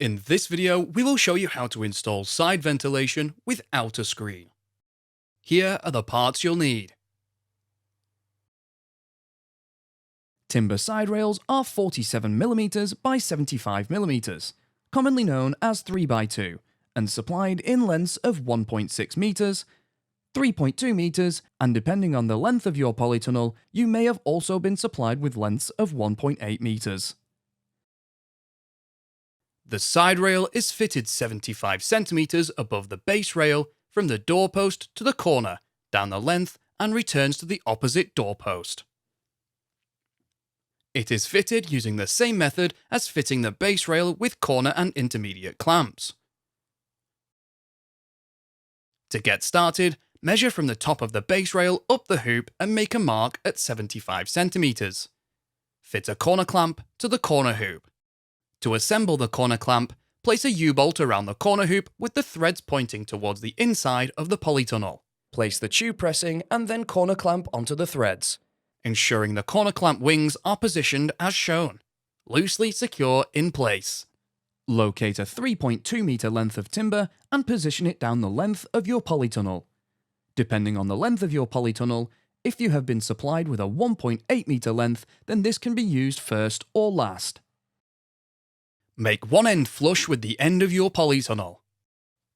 In this video, we will show you how to install side ventilation without a screen. Here are the parts you'll need. Timber side rails are 47mm by 75mm, commonly known as 3x2, and supplied in lengths of 1.6 meters, 3.2 meters, and depending on the length of your polytunnel, you may have also been supplied with lengths of 1.8 meters. The side rail is fitted 75 centimeters above the base rail from the doorpost to the corner, down the length, and returns to the opposite doorpost. It is fitted using the same method as fitting the base rail with corner and intermediate clamps. To get started, measure from the top of the base rail up the hoop and make a mark at 75 centimeters. Fit a corner clamp to the corner hoop. To assemble the corner clamp, place a U-bolt around the corner hoop with the threads pointing towards the inside of the polytunnel. Place the tube pressing and then corner clamp onto the threads, ensuring the corner clamp wings are positioned as shown, loosely secure in place. Locate a 3.2 meter length of timber and position it down the length of your polytunnel. Depending on the length of your polytunnel, if you have been supplied with a 1.8 meter length, then this can be used first or last. Make one end flush with the end of your polytunnel,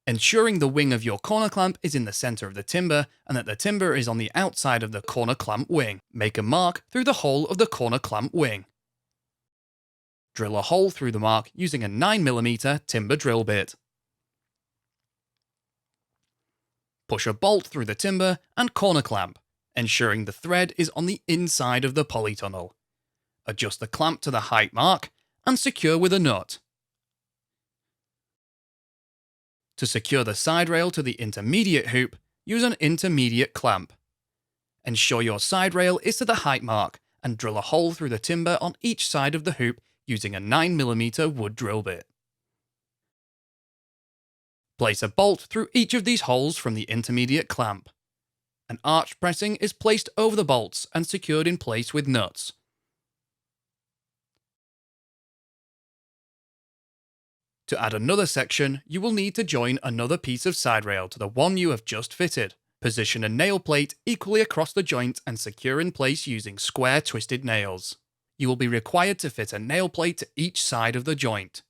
ensuring the wing of your corner clamp is in the center of the timber and that the timber is on the outside of the corner clamp wing. Make a mark through the hole of the corner clamp wing. Drill a hole through the mark using a 9mm timber drill bit. Push a bolt through the timber and corner clamp, ensuring the thread is on the inside of the polytunnel. Adjust the clamp to the height mark and secure with a nut. To secure the side rail to the intermediate hoop, use an intermediate clamp. Ensure your side rail is to the height mark and drill a hole through the timber on each side of the hoop using a 9mm wood drill bit. Place a bolt through each of these holes from the intermediate clamp. An arch pressing is placed over the bolts and secured in place with nuts. To add another section, you will need to join another piece of side rail to the one you have just fitted. Position a nail plate equally across the joint and secure in place using square twisted nails. You will be required to fit a nail plate to each side of the joint.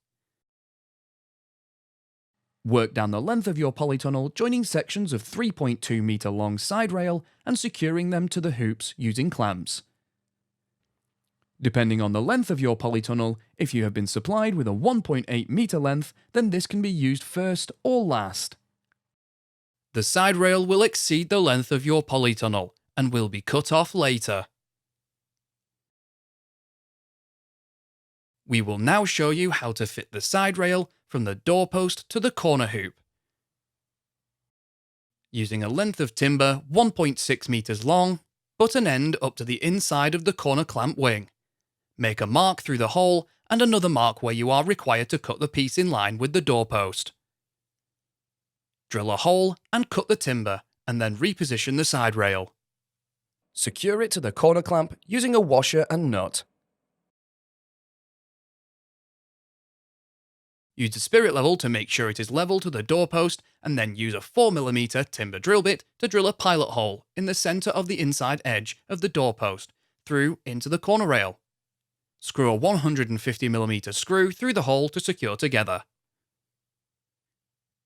Work down the length of your polytunnel, joining sections of 3.2 meter long side rail and securing them to the hoops using clamps. Depending on the length of your polytunnel, if you have been supplied with a 1.8 meter length, then this can be used first or last. The side rail will exceed the length of your polytunnel and will be cut off later. We will now show you how to fit the side rail from the doorpost to the corner hoop. Using a length of timber 1.6 meters long, butt an end up to the inside of the corner clamp wing. Make a mark through the hole and another mark where you are required to cut the piece in line with the doorpost. Drill a hole and cut the timber and then reposition the side rail. Secure it to the corner clamp using a washer and nut. Use the spirit level to make sure it is level to the doorpost and then use a 4mm timber drill bit to drill a pilot hole in the center of the inside edge of the doorpost through into the corner rail. Screw a 150mm screw through the hole to secure together.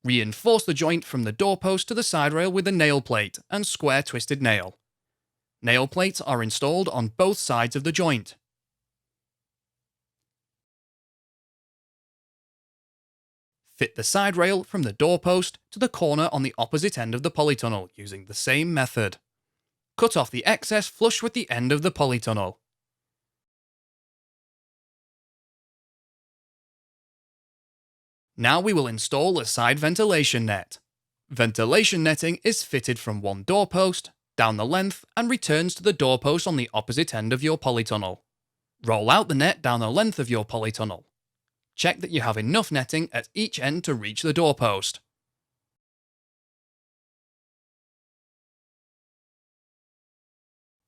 Reinforce the joint from the doorpost to the side rail with a nail plate and square twisted nail. Nail plates are installed on both sides of the joint. Fit the side rail from the doorpost to the corner on the opposite end of the polytunnel using the same method. Cut off the excess flush with the end of the polytunnel. Now we will install a side ventilation net. Ventilation netting is fitted from one doorpost, down the length, and returns to the doorpost on the opposite end of your polytunnel. Roll out the net down the length of your polytunnel. Check that you have enough netting at each end to reach the doorpost.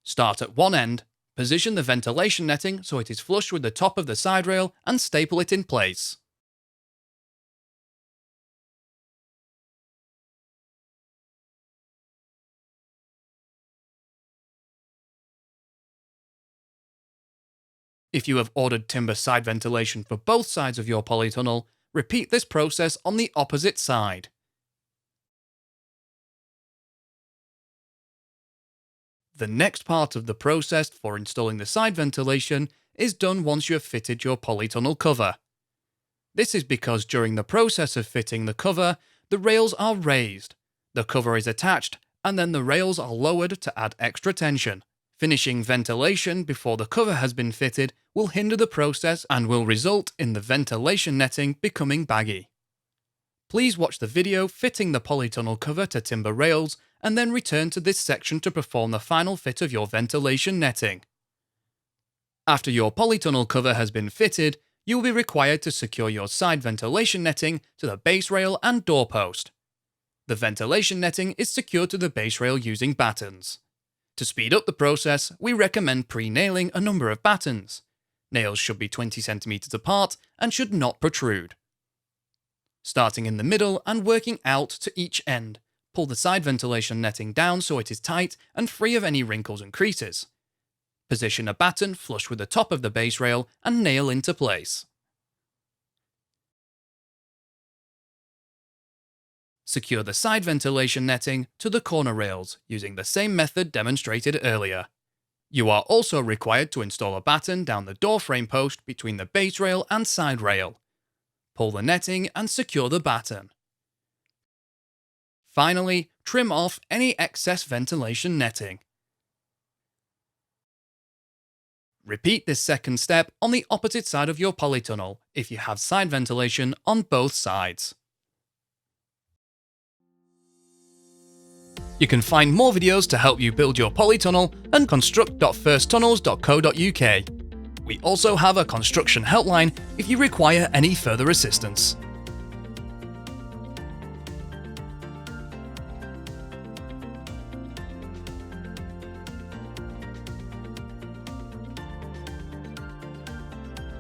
Start at one end, position the ventilation netting so it is flush with the top of the side rail and staple it in place. If you have ordered timber side ventilation for both sides of your polytunnel, repeat this process on the opposite side. The next part of the process for installing the side ventilation is done once you have fitted your polytunnel cover. This is because during the process of fitting the cover, the rails are raised, the cover is attached, and then the rails are lowered to add extra tension. Finishing ventilation before the cover has been fitted will hinder the process and will result in the ventilation netting becoming baggy. Please watch the video fitting the polytunnel cover to timber rails and then return to this section to perform the final fit of your ventilation netting. After your polytunnel cover has been fitted, you will be required to secure your side ventilation netting to the base rail and doorpost. The ventilation netting is secured to the base rail using battens. To speed up the process, we recommend pre-nailing a number of battens. Nails should be 20 cm apart and should not protrude. Starting in the middle and working out to each end, pull the side ventilation netting down so it is tight and free of any wrinkles and creases. Position a batten flush with the top of the base rail and nail into place. Secure the side ventilation netting to the corner rails using the same method demonstrated earlier. You are also required to install a batten down the door frame post between the base rail and side rail. Pull the netting and secure the batten. Finally, trim off any excess ventilation netting. Repeat this second step on the opposite side of your polytunnel if you have side ventilation on both sides. You can find more videos to help you build your polytunnel and construct.firsttunnels.co.uk. We also have a construction helpline if you require any further assistance.